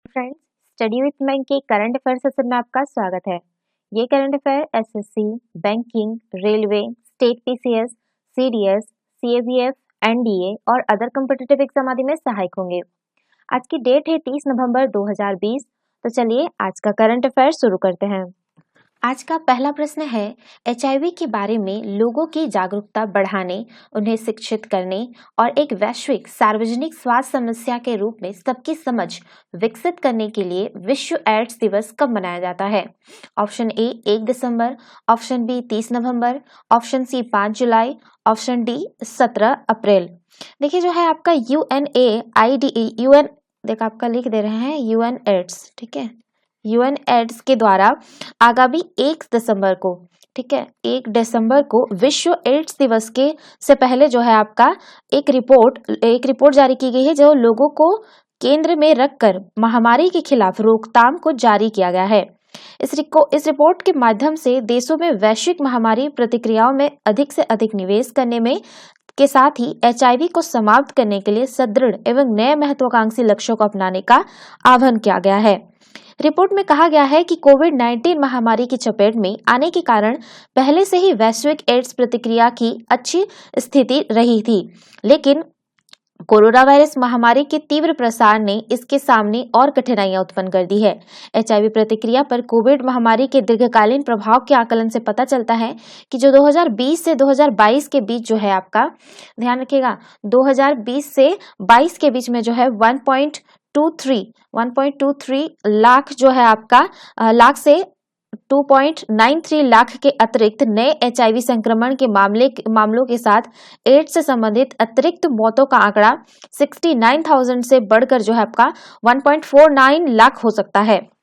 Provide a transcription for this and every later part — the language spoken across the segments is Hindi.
फ्रेंड्स, स्टडी विथ बैंक के करंट अफेयर सेशन में आपका स्वागत है। ये current affair SSC, banking, railway, state PCS, CDS, CABF, NDA और अदर कॉम्पिटिटिव एग्जाम आदि में सहायक होंगे। आज की डेट है 30 नवंबर 2020। तो चलिए आज का करंट अफेयर शुरू करते हैं। आज का पहला प्रश्न है, एचआईवी के बारे में लोगों की जागरूकता बढ़ाने, उन्हें शिक्षित करने और एक वैश्विक सार्वजनिक स्वास्थ्य समस्या के रूप में सबकी समझ विकसित करने के लिए विश्व एड्स दिवस कब मनाया जाता है? ऑप्शन ए 1 दिसंबर, ऑप्शन बी 30 नवंबर, ऑप्शन सी 5 जुलाई, ऑप्शन डी 17 अप्रैल। देखिए जो है आपका यूएन देखो आपका लिख दे रहे हैं यूएन एड्स, ठीक है, यूएन एड्स के द्वारा आगामी 1 दिसंबर को, ठीक है, 1 दिसंबर को विश्व एड्स दिवस के से पहले जो है आपका एक रिपोर्ट जारी की गई है जो लोगों को केंद्र में रखकर महामारी के खिलाफ रोकथाम को जारी किया गया है। इस रिपोर्ट के माध्यम से देशों में वैश्विक महामारी प्रतिक्रियाओं में अधिक से अधिक निवेश करने में के साथ ही एचआईवी को समाप्त करने के लिए सुदृढ़ एवं नए महत्वाकांक्षी लक्ष्यों को अपनाने का आह्वान किया गया है। रिपोर्ट में कहा गया है कि कोविड-19 महामारी की चपेट में आने के कारण पहले से ही वैश्विक एड्स प्रतिक्रिया की अच्छी स्थिति रही थी, लेकिन कोरोना वायरस महामारी के तीव्र प्रसार ने इसके सामने और कठिनाइयां उत्पन्न कर दी है। एचआईवी प्रतिक्रिया पर कोविड महामारी के दीर्घकालीन प्रभाव के आकलन से पता चलता है कि जो 2020 से 2022 के बीच जो है आपका, ध्यान रखिएगा, 2020 से 22 के बीच में जो है 1.23 लाख जो है आपका लाख से 2.93 लाख के अतिरिक्त नए एचआईवी संक्रमण के मामलों के साथ एड्स से संबंधित अतिरिक्त मौतों का आंकड़ा 69,000 से बढ़कर जो है आपका 1.49 लाख हो सकता है।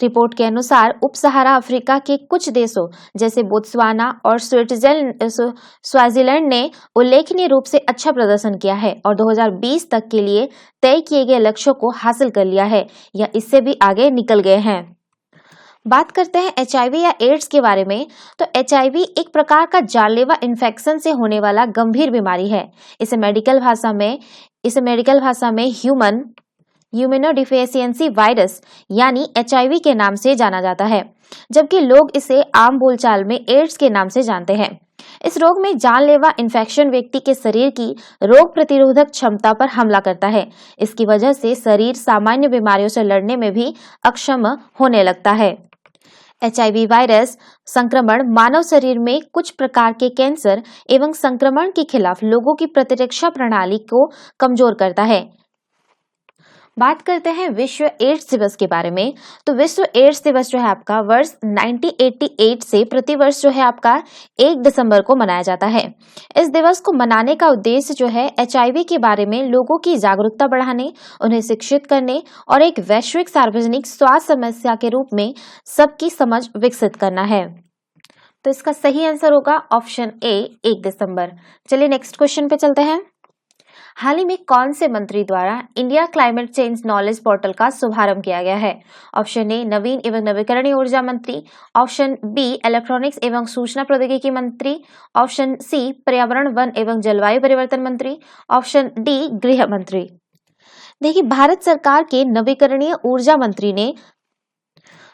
रिपोर्ट के अनुसार उप सहारा अफ्रीका के कुछ देशों जैसे बोत्सवाना और स्वाजीलैंड ने उल्लेखनीय रूप से अच्छा प्रदर्शन किया है और 2020 तक के लिए तय किए गए लक्ष्यों को हासिल कर लिया है या इससे भी आगे निकल गए हैं। बात करते हैं एचआईवी या एड्स के बारे में। तो एचआईवी एक प्रकार का जानलेवा इन्फेक्शन से होने वाला गंभीर बीमारी है। इसे मेडिकल भाषा में ह्यूमन इम्यूनोडेफिशिएंसी वायरस यानी एचआईवी के नाम से जाना जाता है, जबकि लोग इसे आम बोलचाल में एड्स के नाम से जानते हैं। इस रोग में जानलेवा इन्फेक्शन व्यक्ति के शरीर की रोग प्रतिरोधक क्षमता पर हमला करता है। इसकी वजह से शरीर सामान्य बीमारियों से लड़ने में भी अक्षम होने लगता है। एचआईवी वायरस संक्रमण मानव शरीर में कुछ प्रकार के कैंसर एवं संक्रमण के खिलाफ लोगों की प्रतिरक्षा प्रणाली को कमजोर करता है। बात करते हैं विश्व एड्स दिवस के बारे में। तो विश्व एड्स दिवस जो है आपका वर्ष 1988 से प्रतिवर्ष जो है आपका 1 दिसंबर को मनाया जाता है। इस दिवस को मनाने का उद्देश्य जो है एचआईवी के बारे में लोगों की जागरूकता बढ़ाने, उन्हें शिक्षित करने और एक वैश्विक सार्वजनिक स्वास्थ्य समस्या के रूप में सबकी समझ विकसित करना है। तो इसका सही आंसर होगा ऑप्शन ए 1 दिसंबर। चलिए नेक्स्ट क्वेश्चन पे चलते हैं। हाल ही में कौन से मंत्री द्वारा India climate change knowledge portal का शुभारंभ किया गया है? ऑप्शन ए नवीन एवं नवीकरणीय ऊर्जा मंत्री, ऑप्शन बी इलेक्ट्रॉनिक्स एवं सूचना प्रौद्योगिकी मंत्री, ऑप्शन सी पर्यावरण वन एवं जलवायु परिवर्तन मंत्री, ऑप्शन डी गृह मंत्री। देखिए भारत सरकार के नवीकरणीय ऊर्जा मंत्री ने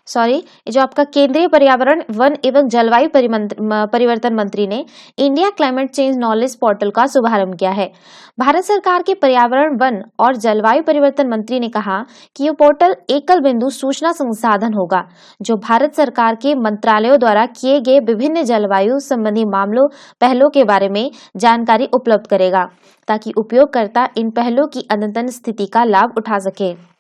जो आपका केंद्रीय पर्यावरण वन एवं जलवायु परिवर्तन मंत्री ने India climate change knowledge portal का शुभारंभ किया है। भारत सरकार के पर्यावरण वन और जलवायु परिवर्तन मंत्री ने कहा कि यह पोर्टल एकल बिंदु सूचना संसाधन होगा जो भारत सरकार के मंत्रालयों द्वारा किए गए विभिन्न जलवायु संबंधी पहलों के बारे में जानकारी उपलब्ध करेगा ताकि उपयोगकर्ता इन पहलों की अद्यतन स्थिति का लाभ उठा सके।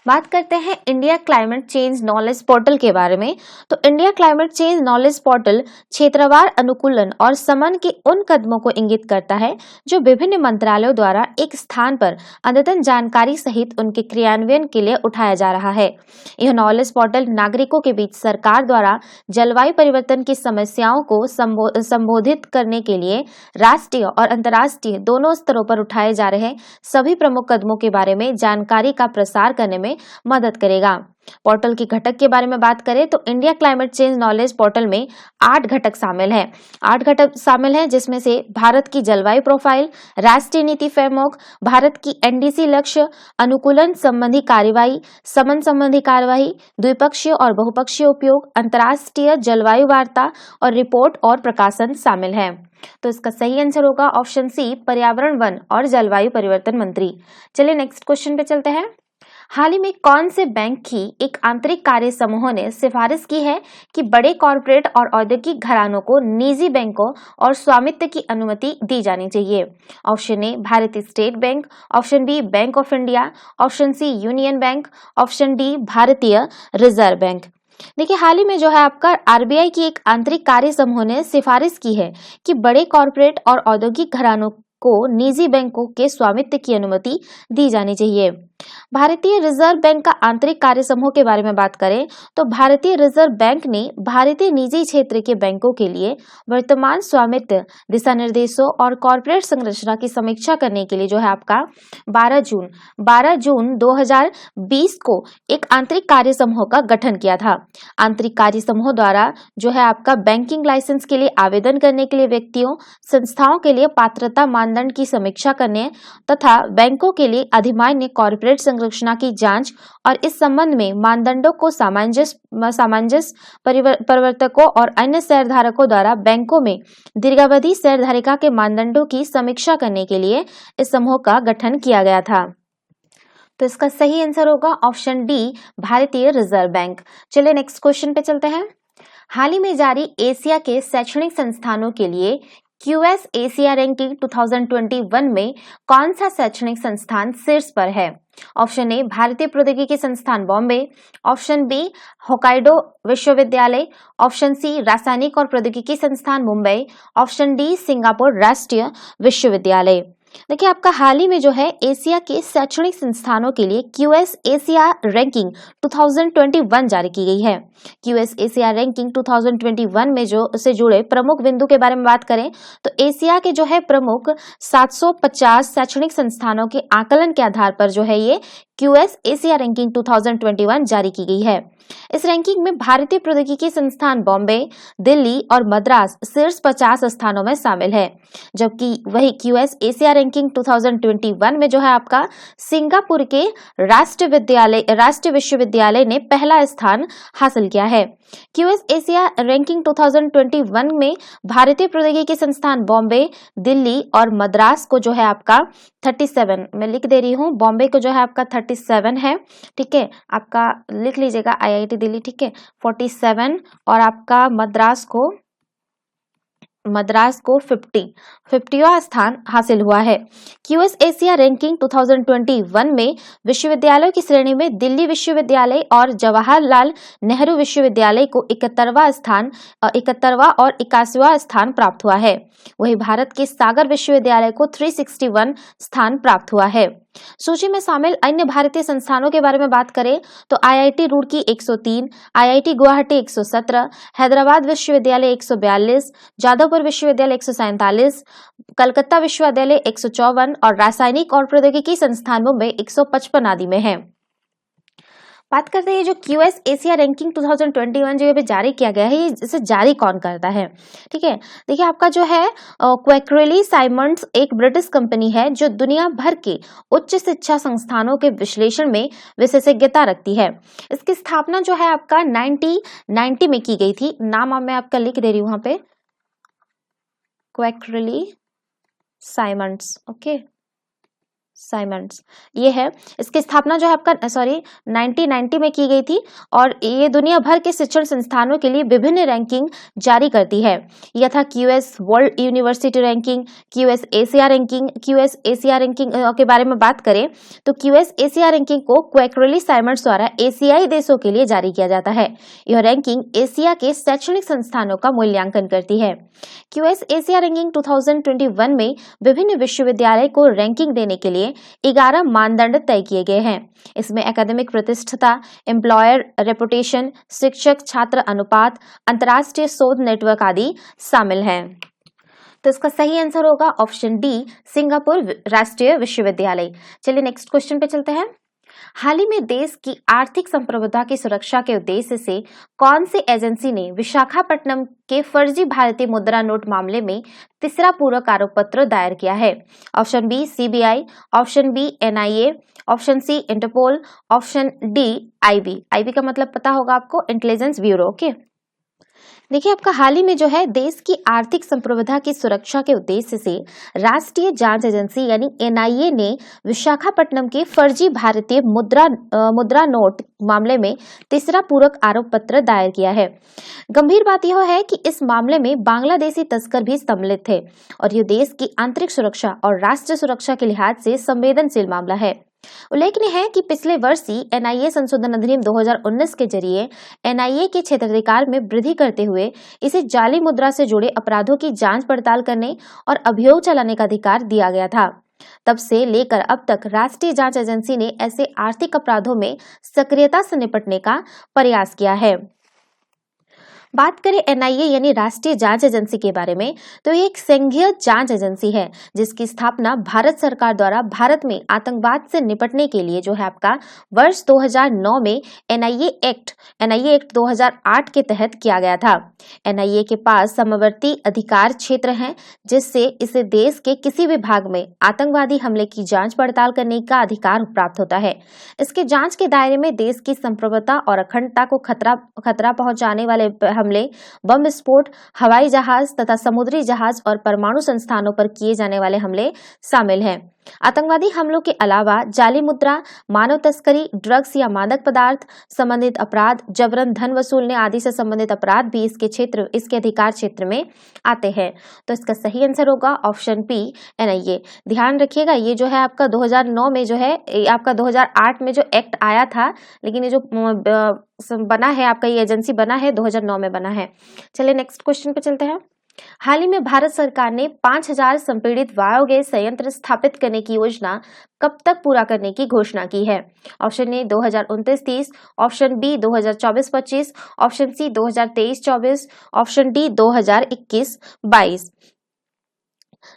बात करते हैं India climate change knowledge portal के बारे में। तो India climate change knowledge portal क्षेत्रवार अनुकूलन और समन के उन कदमों को इंगित करता है जो विभिन्न मंत्रालयों द्वारा एक स्थान पर अद्यतन जानकारी सहित उनके क्रियान्वयन के लिए उठाया जा रहा है। यह नॉलेज पोर्टल नागरिकों के बीच सरकार द्वारा जलवायु परिवर्तन की समस्याओं को संबोधित करने के लिए राष्ट्रीय और अंतर्राष्ट्रीय दोनों स्तरों पर उठाए जा रहे सभी प्रमुख कदमों के बारे में जानकारी का प्रसार करने में में मदद करेगा। पोर्टल के घटक के बारे में बात करें तो India climate change knowledge portal में 8 घटक शामिल हैं। 8 घटक शामिल हैं जिसमें से भारत की जलवायु प्रोफाइल, राष्ट्रीय नीति फ्रेमवर्क, भारत की एनडीसी लक्ष्य, अनुकूलन संबंधी कार्यवाही, समन संबंधी कार्यवाही, द्विपक्षीय और बहुपक्षीय उपयोग, अंतर्राष्ट्रीय जलवायु वार्ता और रिपोर्ट और प्रकाशन शामिल है। तो इसका सही आंसर होगा ऑप्शन सी, पर्यावरण, वन और जलवायु परिवर्तन मंत्री। चलिए नेक्स्ट क्वेश्चन पे चलते हैं। हाल ही में कौन से बैंक की एक आंतरिक कार्य समूह ने सिफारिश की है कि बड़े कॉर्पोरेट और औद्योगिक घरानों को निजी बैंकों और स्वामित्व की अनुमति दी जानी चाहिए? Option A Bharatiya state bank, option B bank of India, option C union bank, option D Bharatiya reserve bank. देखिए हाल ही में जो है आपका आरबीआई की एक आंतरिक कार्य समूह ने सिफारिश की है कि बड़े कॉर्पोरेट और औद्योगिक घरानों को निजी बैंकों के स्वामित्व की अनुमति दी जानी चाहिए। भारतीय रिजर्व बैंक का आंतरिक कार्य समूह के बारे में बात करें तो भारतीय रिजर्व बैंक ने भारतीय निजी क्षेत्र के बैंकों के लिए वर्तमान स्वामित्व, दिशा निर्देशों और कॉर्पोरेट संरचना की समीक्षा करने के लिए जो है आपका 12 जून 2020 को एक आंतरिक कार्य समूह का गठन किया था। आंतरिक कार्य समूह द्वारा जो है आपका बैंकिंग लाइसेंस के लिए आवेदन करने के लिए व्यक्तियों, संस्थाओं के लिए पात्रता मानदंड की समीक्षा करने तथा बैंकों के लिए अधिमान्य कॉर्पोरेट संरचना की जांच और इस संबंध में मानदंडों को सामंजस्य प्रवर्तकों और अन्य शेयरधारकों द्वारा बैंकों में दीर्घावधि शेयरधारिता के मानदंडों की समीक्षा करने के लिए इस समूह का गठन किया गया था। तो इसका सही आंसर होगा option D, Bharatiya reserve bank. चलिए नेक्स्ट क्वेश्चन पे चलते हैं। हाल ही में जारी एशिया के शैक्षणिक संस्थानों के लिए QS एशिया रैंकिंग 2021 में कौन सा शैक्षणिक संस्थान शीर्ष पर है? ऑप्शन ए भारतीय प्रौद्योगिकी संस्थान बॉम्बे, ऑप्शन बी होकाइडो विश्वविद्यालय, ऑप्शन सी रासायनिक और प्रौद्योगिकी संस्थान मुंबई, ऑप्शन डी सिंगापुर राष्ट्रीय विश्वविद्यालय। देखिए आपका हाल ही में जो है एशिया के शैक्षणिक संस्थानों के लिए QS एशिया रैंकिंग 2021 जारी की गई है। QS एशिया रैंकिंग 2021 में जो से जुड़े प्रमुख बिंदु के बारे में बात करें तो एशिया के जो है प्रमुख 750 शैक्षणिक संस्थानों के आकलन के आधार पर जो है ये QS एशिया रैंकिंग 2021 जारी की गई है। इस रैंकिंग में भारतीय प्रौद्योगिकी संस्थान बॉम्बे, दिल्ली और मद्रास शीर्ष 50 स्थानों में शामिल है, जबकि वही QS एशिया रैंकिंग 2021 में जो है आपका सिंगापुर के राष्ट्रीय विश्वविद्यालय ने पहला स्थान हासिल किया है। QS एशिया रैंकिंग 2021 में भारतीय प्रौद्योगिकी संस्थान बॉम्बे, दिल्ली और मद्रास को जो है आपका 37, मैं लिख दे रही हूँ, बॉम्बे को जो है आपका 37 है, ठीक है, आपका लिख लीजिएगा IIT दिल्ली, ठीक है, 47 और आपका मद्रास को 50वां स्थान हासिल हुआ है। QS एशिया रैंकिंग 2021 में विश्वविद्यालयों की श्रेणी में दिल्ली विश्वविद्यालय और जवाहरलाल नेहरू विश्वविद्यालय को 71वां और 81वां स्थान प्राप्त हुआ है। वही भारत के सागर विश्वविद्यालय को 361 स्थान प्राप्त हुआ है। सूची में शामिल अन्य भारतीय संस्थानों के बारे में बात करें तो IIT रुड़की 103, IIT गुवाहाटी 117, हैदराबाद विश्वविद्यालय 142, जादवपुर विश्वविद्यालय 147, कलकत्ता विश्वविद्यालय 154 और रासायनिक और प्रौद्योगिकी संस्थान मुंबई 155 आदि में है। बात करते हैं जो QS एशिया रैंकिंग 2021 जो जारी किया गया है, ये इसे जारी कौन करता है? ठीक है, देखिए आपका जो है क्वेकरेली साइमंड्स एक ब्रिटिश कंपनी है जो दुनिया भर के उच्च शिक्षा संस्थानों के विश्लेषण में विशेषज्ञता रखती है। इसकी स्थापना जो है आपका 1990 में की गई थी। नाम मैं आपका लिख दे रही हूँ वहां पे, क्वेकरेली साइमंड्स, ओके, साइमंड्स ये है। इसकी स्थापना जो है आपका 1990 में की गई थी और ये दुनिया भर के शिक्षण संस्थानों के लिए विभिन्न रैंकिंग जारी करती है। यह था QS world university ranking, QS Asia ranking. QS Asia ranking के बारे में बात करें तो QS एशिया रैंकिंग को क्वेकरेली साइमंड्स द्वारा एशियाई देशों के लिए जारी किया जाता है। यह रैंकिंग एशिया के शैक्षणिक संस्थानों का मूल्यांकन करती है। QS एशिया रैंकिंग 2021 में विभिन्न विश्वविद्यालय को रैंकिंग देने के लिए 11 मानदंड तय किए गए हैं। इसमें एकेडमिक प्रतिष्ठा, एम्प्लॉयर रेपुटेशन, शिक्षक छात्र अनुपात, अंतर्राष्ट्रीय शोध नेटवर्क आदि शामिल हैं। तो इसका सही आंसर होगा ऑप्शन डी, सिंगापुर राष्ट्रीय विश्वविद्यालय। चलिए नेक्स्ट क्वेश्चन पे चलते हैं। हाल ही में देश की आर्थिक संप्रभुता की सुरक्षा के उद्देश्य से कौन सी एजेंसी ने विशाखापट्टनम के फर्जी भारतीय मुद्रा नोट मामले में तीसरा पूरक आरोप पत्र दायर किया है? Option B CBI, option B NIA, option C Interpol, option D IB. IB का मतलब पता होगा आपको, इंटेलिजेंस ब्यूरो। ओके, देखिए आपका हाल ही में जो है देश की आर्थिक संप्रभुता की सुरक्षा के उद्देश्य से राष्ट्रीय जांच एजेंसी यानी एनआईए ने विशाखापट्टनम के फर्जी भारतीय मुद्रा नोट मामले में तीसरा पूरक आरोप पत्र दायर किया है। गंभीर बात यह है कि इस मामले में बांग्लादेशी तस्कर भी सम्मिलित थे और ये देश की आंतरिक सुरक्षा और राष्ट्रीय सुरक्षा के लिहाज से संवेदनशील मामला है। उल्लेखनीय है कि पिछले वर्ष ही एनआईए संशोधन अधिनियम 2019 के जरिए एनआईए के क्षेत्राधिकार में वृद्धि करते हुए इसे जाली मुद्रा से जुड़े अपराधों की जांच पड़ताल करने और अभियोग चलाने का अधिकार दिया गया था। तब से लेकर अब तक राष्ट्रीय जांच एजेंसी ने ऐसे आर्थिक अपराधों में सक्रियता से निपटने का प्रयास किया है। बात करें एनआईए यानी राष्ट्रीय जांच एजेंसी के बारे में, तो ये एक संघीय जांच एजेंसी है जिसकी स्थापना भारत सरकार द्वारा भारत में आतंकवाद से निपटने के लिए जो है आपका वर्ष 2009 में एनआईए एक्ट 2008 के तहत किया गया था। एनआईए के पास समवर्ती अधिकार क्षेत्र हैं जिससे इसे देश के किसी भी भाग में आतंकवादी हमले की जांच पड़ताल करने का अधिकार प्राप्त होता है। इसके जांच के दायरे में देश की संप्रभुता और अखंडता को खतरा पहुंचाने वाले हमले, बम विस्फोट, हवाई जहाज तथा समुद्री जहाज और परमाणु संस्थानों पर किए जाने वाले हमले शामिल हैं। आतंकवादी हमलों के अलावा जाली मुद्रा, मानव तस्करी, ड्रग्स या मादक पदार्थ संबंधित अपराध, जबरन धन वसूलने आदि से संबंधित अपराध भी इसके अधिकार क्षेत्र में आते हैं। तो इसका सही आंसर होगा ऑप्शन पी एनआईए। ध्यान रखिएगा, ये जो है आपका 2009 में जो है आपका 2008 में जो एक्ट आया था, लेकिन ये जो बना है आपका, ये एजेंसी बना है 2009 में बना है। चलिए नेक्स्ट क्वेश्चन पे चलते हैं। हाल ही में भारत सरकार ने 5000 संपीड़ित बायोगैस संयंत्र स्थापित करने की योजना कब तक पूरा करने की घोषणा की है? Option A 2029-30, option B 2024-25, option C 2023-24, option D 2021-22।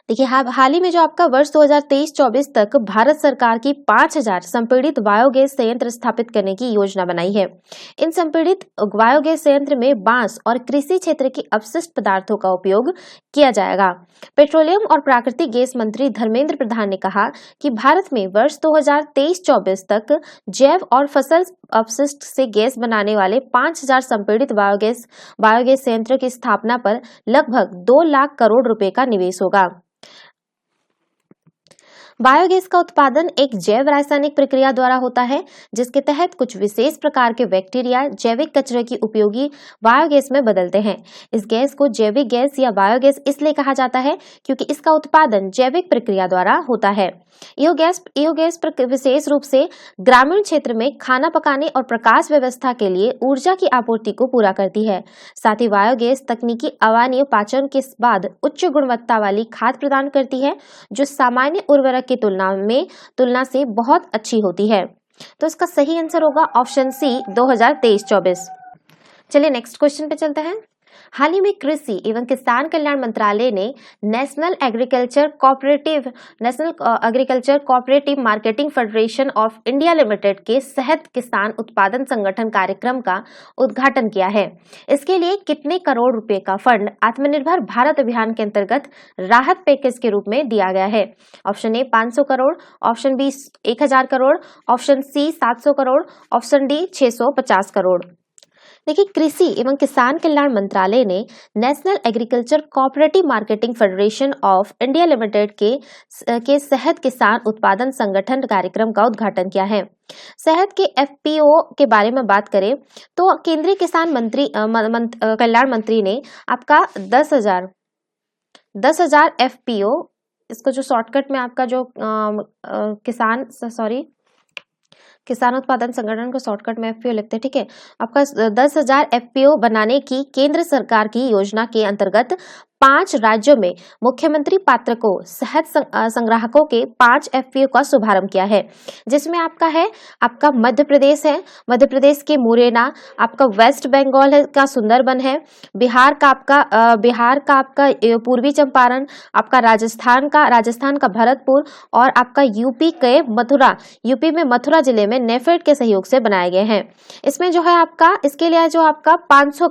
देखिए हाल ही में जो आपका वर्ष 2023-24 तक भारत सरकार की 5000 संपीड़ित बायोगैस संयंत्र स्थापित करने की योजना बनाई है। इन संपीड़ित बायोगैस संयंत्र में बांस और कृषि क्षेत्र के अपशिष्ट पदार्थों का उपयोग किया जाएगा। पेट्रोलियम और प्राकृतिक गैस मंत्री धर्मेंद्र प्रधान ने कहा कि भारत में वर्ष 2023-24 तक जैव और फसल अपशिष्ट से गैस बनाने वाले 5000 संपीड़ित बायोगैस संयंत्र की स्थापना पर लगभग 2 लाख करोड़ रुपए का निवेश होगा। बायोगैस का उत्पादन एक जैव रासायनिक प्रक्रिया द्वारा होता है जिसके तहत कुछ विशेष प्रकार के बैक्टीरिया जैविक कचरे की उपयोगी बायोगैस में बदलते हैं। इस गैस को जैविक गैस या बायोगैस इसलिए कहा जाता है क्योंकि इसका उत्पादन जैविक प्रक्रिया द्वारा होता है। यह गैस विशेष रूप से ग्रामीण क्षेत्र में खाना पकाने और प्रकाश व्यवस्था के लिए ऊर्जा की आपूर्ति को पूरा करती है। साथ ही बायोगैस तकनीकी अवायवीय पाचन के बाद उच्च गुणवत्ता वाली खाद प्रदान करती है जो सामान्य उर्वरक की तुलना से बहुत अच्छी होती है। तो इसका सही आंसर होगा ऑप्शन सी 2023-24। चलिए नेक्स्ट क्वेश्चन पे चलते हैं। हाल ही में कृषि एवं किसान कल्याण मंत्रालय ने national agriculture cooperative marketing federation of India limited के शहद किसान उत्पादन संगठन कार्यक्रम का उद्घाटन किया है। इसके लिए कितने करोड़ रुपए का फंड आत्मनिर्भर भारत अभियान के अंतर्गत राहत पैकेज के रूप में दिया गया है? Option A 500 crore, option B 1000 crore, option C 700 crore, option D 650 crore. देखिए कृषि एवं किसान कल्याण मंत्रालय ने national agriculture cooperative marketing federation of India limited के शहद किसान उत्पादन संगठन कार्यक्रम का उद्घाटन किया है। शहद के एफपीओ के बारे में बात करें तो केंद्रीय किसान कल्याण मंत्री ने आपका 10,000 एफपीओ, इसको जो शॉर्टकट में आपका जो किसान उत्पादन संगठन को शॉर्टकट में एफपीओ लिखते हैं, ठीक है। आपका 10,000 एफपीओ बनाने की केंद्र सरकार की योजना के अंतर्गत 5 राज्यों में मुख्यमंत्री पात्र को शहद संग्राहकों के 5 एफपीओ का शुभारंभ किया है, जिसमें आपका मध्य प्रदेश है, मध्य प्रदेश के मुरैना, आपका वेस्ट बंगाल का सुंदरबन है, बिहार का आपका पूर्वी चंपारण, आपका राजस्थान का भरतपुर और आपका यूपी में मथुरा जिले में नेफेड के सहयोग से बनाए गए हैं। इसमें जो है इसके लिए जो आपका 500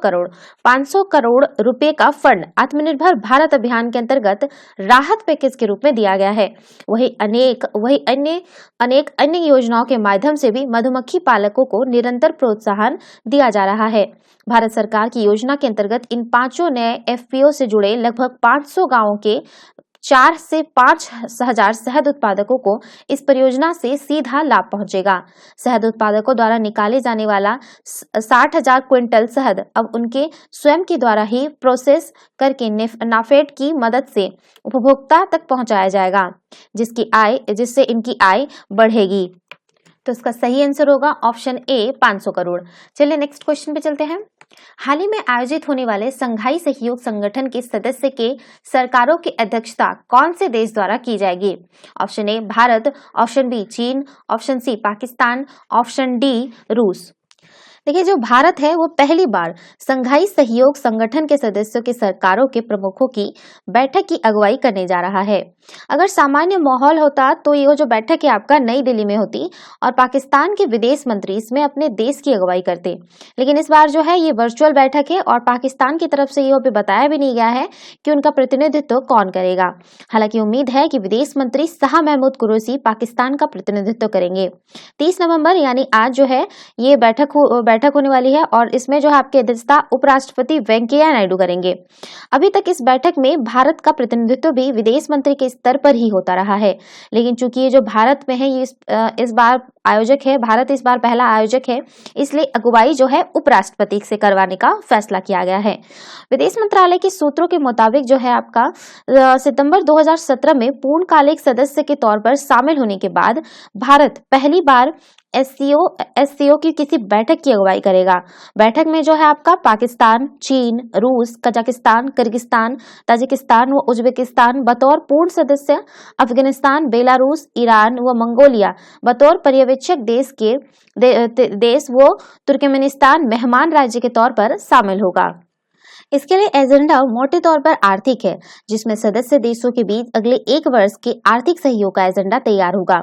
करोड़ रुपए का फंड आत्मनिर्भर भारत अभियान के अंतर्गत राहत पैकेज के रूप में दिया गया है। वही अनेक अन्य योजनाओं के माध्यम से भी मधुमक्खी पालकों को निरंतर प्रोत्साहन दिया जा रहा है। भारत सरकार की योजना के अंतर्गत इन 5 नए एफपीओ से जुड़े लगभग 500 गांवों के 4 से 5 हजार शहद उत्पादकों को इस परियोजना से सीधा लाभ पहुंचेगा। शहद उत्पादकों द्वारा निकाले जाने वाला 60,000 क्विंटल शहद अब उनके स्वयं के द्वारा ही प्रोसेस करके नाफेड की मदद से उपभोक्ता तक पहुंचाया जाएगा, जिससे इनकी आय बढ़ेगी। तो इसका सही आंसर होगा ऑप्शन ए 500 करोड़। चलिए नेक्स्ट क्वेश्चन पे चलते हैं। हाल ही में आयोजित होने वाले संघाई सहयोग संगठन के सदस्य के सरकारों की अध्यक्षता कौन से देश द्वारा की जाएगी? Option A Bharat, option B चीन, option C Pakistan, option D रूस। देखिए, जो भारत है वो पहली बार संघाई सहयोग संगठन के सदस्यों के सरकारों के प्रमुखों की बैठक की अगुवाई करने जा रहा है। अगर सामान्य माहौल होता तो ये जो बैठक है आपका नई दिल्ली में होती और पाकिस्तान के विदेश मंत्री इसमें अपने देश की अगुवाई करते, लेकिन इस बार जो है ये वर्चुअल बैठक है और पाकिस्तान की तरफ से ये भी बताया भी नहीं गया है कि उनका प्रतिनिधित्व कौन करेगा। हालांकि उम्मीद है कि विदेश मंत्री शाह महमूद कुरैशी पाकिस्तान का प्रतिनिधित्व करेंगे। 30 नवंबर यानी आज जो है ये बैठक होने वाली है और इसमें जो है आपकी अध्यक्षता उपराष्ट्रपति वेंकैया नायडू करेंगे। अभी तक इस बैठक में भारत का प्रतिनिधित्व भी विदेश मंत्री के स्तर पर ही होता रहा है, लेकिन चूंकि ये जो भारत में है ये इस बार आयोजक है, भारत इस बार पहला आयोजक है, इसलिए अगुवाई जो है उपराष्ट्रपति से करवाने का फैसला किया गया है। विदेश मंत्रालय के सूत्रों के मुताबिक जो है आपका सितंबर 2017 में पूर्णकालिक सदस्य के तौर पर शामिल होने के बाद भारत पहली बार एससीओ की किसी बैठक की अगुवाई करेगा। बैठक में जो है आपका पाकिस्तान, चीन, रूस, कजाकिस्तान, किर्गिस्तान, ताजिकिस्तान व उज्बेकिस्तान बतौर पूर्ण सदस्य, अफगानिस्तान, बेलारूस, ईरान व मंगोलिया बतौर पर्यवेक्षक देश व तुर्कमेनिस्तान मेहमान राज्य के तौर पर शामिल होगा। इसके लिए एजेंडा मोटे तौर पर आर्थिक है, जिसमें सदस्य देशों के बीच अगले 1 वर्ष के आर्थिक सहयोग का एजेंडा तैयार होगा।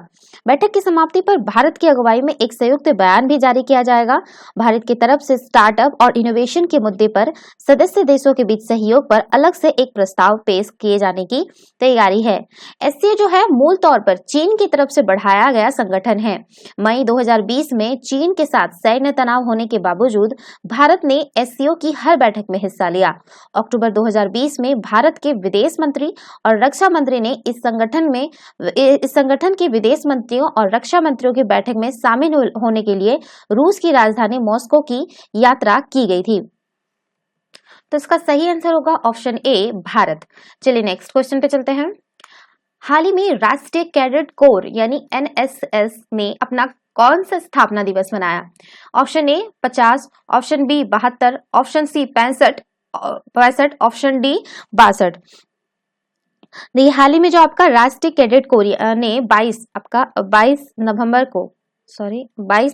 बैठक की समाप्ति पर भारत की अगुवाई में एक संयुक्त बयान भी जारी किया जाएगा। भारत की तरफ से स्टार्टअप और इनोवेशन के मुद्दे पर सदस्य देशों के बीच सहयोग पर अलग से एक प्रस्ताव पेश किए जाने की तैयारी है। एससीओ जो है मूल तौर पर चीन की तरफ से बढ़ाया गया संगठन है। मई 2020 में चीन के साथ सैन्य तनाव होने के बावजूद भारत ने एससीओ की हर बैठक में हिस्सा लिया। अक्टूबर 2020 में भारत के विदेश मंत्री और रक्षा मंत्री ने इस संगठन के विदेश मंत्रियों और रक्षा मंत्रियों की बैठक में शामिल होने के लिए रूस की राजधानी मॉस्को की यात्रा की गई थी। तो इसका सही आंसर होगा ऑप्शन ए भारत। चलिए नेक्स्ट क्वेश्चन पे चलते हैं। हाल ही में राष्ट्रीय कैडेट कोर यानी एनएसएस ने अपना कौन सा स्थापना दिवस मनाया? Option A 50, option B 72, option C 65, option D 62। देखिए, हाल ही में जो आपका राष्ट्रीय कैडेट कोर ने 22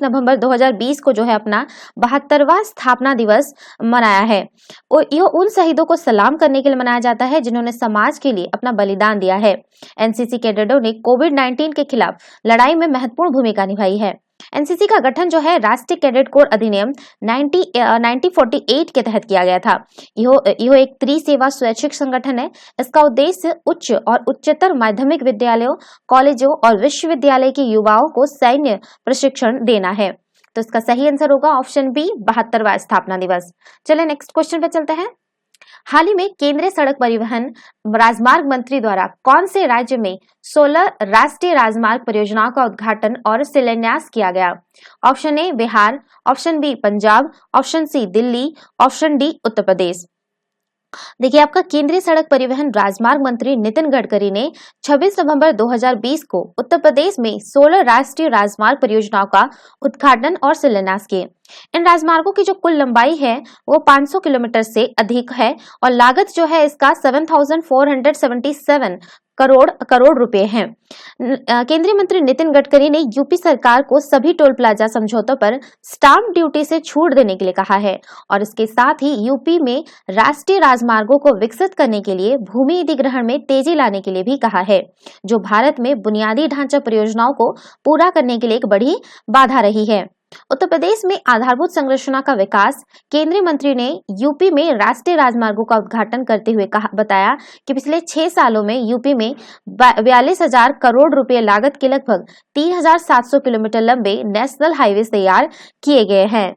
नवंबर 2020 को जो है अपना 72वां स्थापना दिवस मनाया है। और यह उन शहीदों को सलाम करने के लिए मनाया जाता है जिन्होंने समाज के लिए अपना बलिदान दिया है। एनसीसी कैडेटों ने कोविड-19 के खिलाफ लड़ाई में महत्वपूर्ण भूमिका निभाई है। एनसीसी का गठन जो है राष्ट्रीय कैडेट कोर अधिनियम 1948 के तहत किया गया था। यह एक त्रिसेवा स्वैच्छिक संगठन है। इसका उद्देश्य उच्च और उच्चतर माध्यमिक विद्यालयों, कॉलेजों और विश्वविद्यालय के युवाओं को सैन्य प्रशिक्षण देना है। तो इसका सही आंसर होगा ऑप्शन बी 72वां स्थापना दिवस। चलिए नेक्स्ट क्वेश्चन पे चलते हैं। हाल ही में केंद्रीय सड़क परिवहन राजमार्ग मंत्री द्वारा कौन से राज्य में 16 राष्ट्रीय राजमार्ग परियोजनाओं का उद्घाटन और शिलान्यास किया गया? Option A Bihar, option B Punjab, option C Delhi, option D Uttar Pradesh. देखिए, आपका केंद्रीय सड़क परिवहन राजमार्ग मंत्री नितिन गडकरी ने 26 नवंबर 2020 को उत्तर प्रदेश में 16 राष्ट्रीय राजमार्ग परियोजनाओं का उद्घाटन और शिलान्यास किए। इन राजमार्गों की जो कुल लंबाई है वो 500 किलोमीटर से अधिक है और लागत जो है इसका 7,477 करोड़ रुपए हैं। केंद्रीय मंत्री नितिन गडकरी ने यूपी सरकार को सभी टोल प्लाजा समझौतों पर स्टाम्प ड्यूटी से छूट देने के लिए कहा है और इसके साथ ही यूपी में राष्ट्रीय राजमार्गों को विकसित करने के लिए भूमि अधिग्रहण में तेजी लाने के लिए भी कहा है, जो भारत में बुनियादी ढांचा परियोजनाओं को पूरा करने के लिए एक बड़ी बाधा रही है। उत्तर प्रदेश में आधारभूत संरचना का विकास। केंद्रीय मंत्री ने यूपी में राष्ट्रीय राजमार्गों का उद्घाटन करते हुए बताया कि पिछले 6 सालों में यूपी में 42,000 करोड़ रुपए लागत के लगभग 3,700 किलोमीटर लंबे नेशनल हाईवे तैयार किए गए हैं।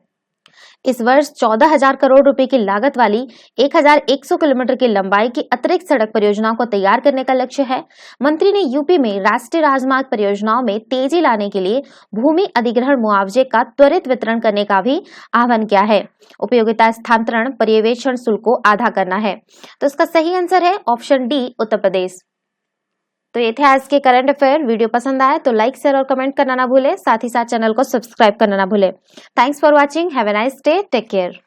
इस वर्ष 14,000 करोड़ रुपए की लागत वाली 1,100 किलोमीटर की लंबाई की अतिरिक्त सड़क परियोजनाओं को तैयार करने का लक्ष्य है। मंत्री ने यूपी में राष्ट्रीय राजमार्ग परियोजनाओं में तेजी लाने के लिए भूमि अधिग्रहण मुआवजे का त्वरित वितरण करने का भी आह्वान किया है। उपयोगिता स्थानांतरण पर्यवेक्षण शुल्क को आधा करना है। तो इसका सही आंसर है ऑप्शन डी, उत्तर प्रदेश। तो ये थे आज के करंट अफेयर। वीडियो पसंद आए तो लाइक, शेयर और कमेंट करना ना भूले। साथ ही साथ चैनल को सब्सक्राइब करना ना भूले। Thanks for watching. Have a nice day. Take care.